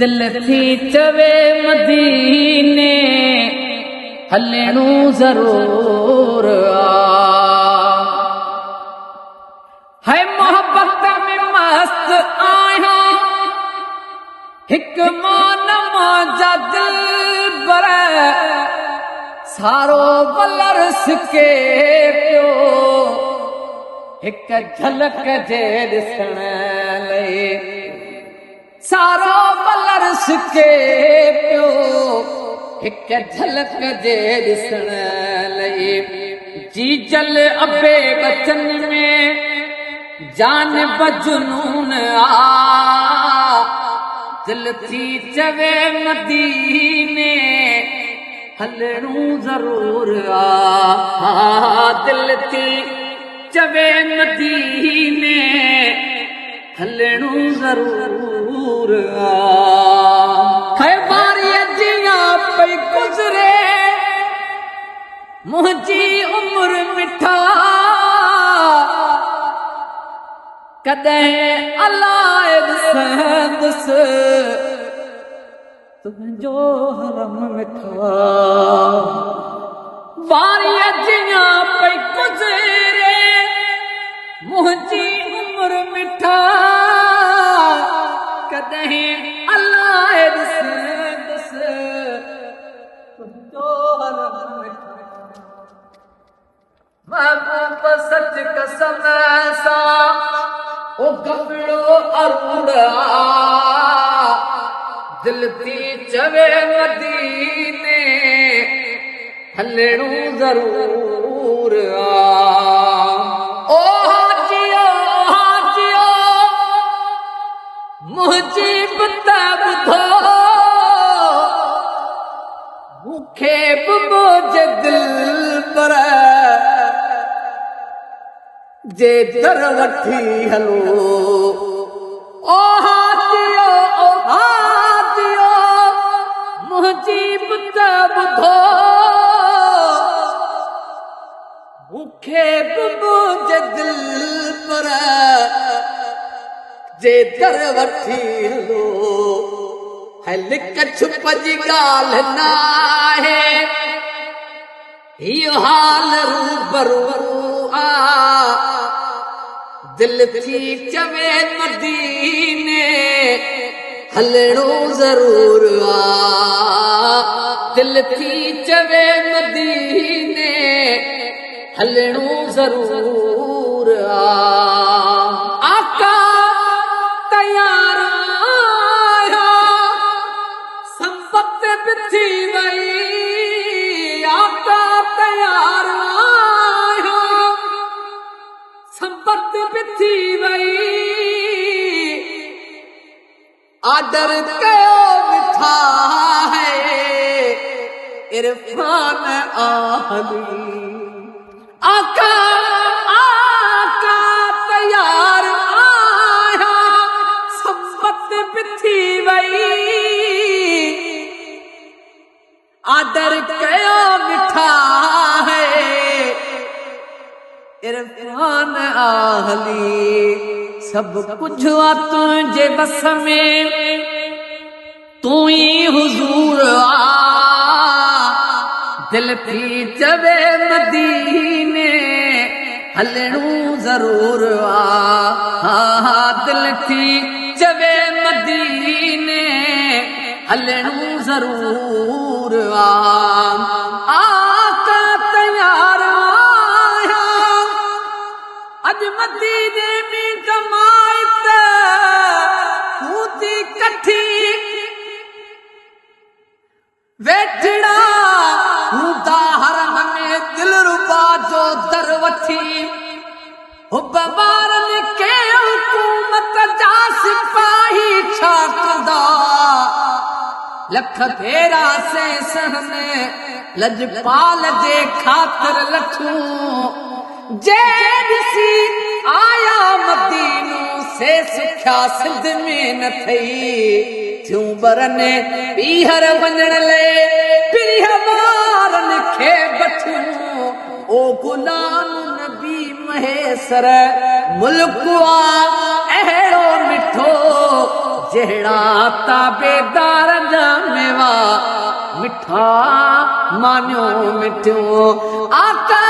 दिल थी चवे मदीने हलणू जरूर है मोहब्बत में मस्त आया हिक मान मौजा दिल बर सारो बलर सिके पियो हिक झलक जे ॾिसण लई सारो बलर सिके पियो हिक झलक जे ॾिसण लई जी जल अबे बचन में जान बजनून आ दिल थी चवे मदीने हलणू जरूर आ दिल थी चवे मदीने हलणू जरूर आ है बारी जिया पई गुजरे मुंहिंजी उम्र मिठा कदें अलाए ॾिसंदुस तुंहिंजो हरम मिठा बारीअ जिया पई गुज़रे मुंहिंजी उम्र मिठा कदें अलाए ॾिसंदुस तुंहिंजो हरम मिठा महबूब सच कसम सां ओ गफड़ो अरूड़ा दिल थी चवे मदीने हलणू जरूर ओ हाजियो मुंहिंजी बता ॿुधो मूंखे बि मुंहिंजे दिल पर जे दर वठी हलो ओ हाजियो मुंहिंजी बता ॿुधो मूंखे बि मुंहिंजे दिल पर जे दर वठी हलो है लिक छुप जी ॻाल्हि न आहे इहो हाल रूबरू आ दिल थी चवे मदीने हलणू जरूर आ दिल थी चवे मदीने हलणू जरूर आका तैयार आया संपत भी थी वई आका तैयार आया संपत भी थी वई आदर कयो मिठा है इरफान आहली आका आका तैयार आया संपत भी थी वई आदर कयो मिठा है इरफान आहली सब कुछ आ तुझे बस में तू ही हुजूर आ दिल थी चवे मदीने हलणू जरूर आ दिल थी चवे मदीने हलणू जरूर आका तैयार आया अज मदीने में जमायत हूती कठी वेठड़ा हूंदा हरम में दिल रुबा जो दर वठी हुब ॿारनि खे हुकूमत जा सिपाही छा कंदा लख भेरा से सहन लजपाल जे ख़ातिर लठूं जे ॾिसी आया मदीनो से सुख्या सिंध में न थई थियूं बरने पीहर वञण लाइ पिरिह ॿारनि खे बठियूं ओ गुलाम नबी महेसर मुल्क आ अहिड़ो मिठो जहिड़ा ताबेदार जा मेवा मिठा मानियो मिठो आका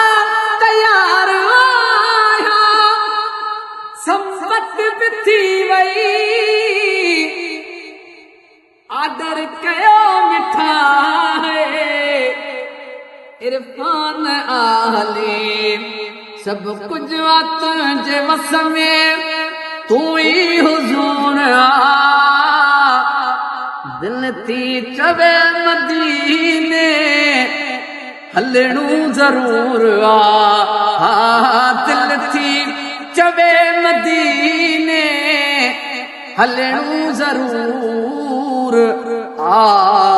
तयार आया संपत बि थी वई आदर कयो मिठा इरफान आले सब कुछ तुझे वस में तू ही हुजूर आ दिल थी चवे मदीने हलणू जरूर आ दिल थी चवे मदीने हलणू जरूर आ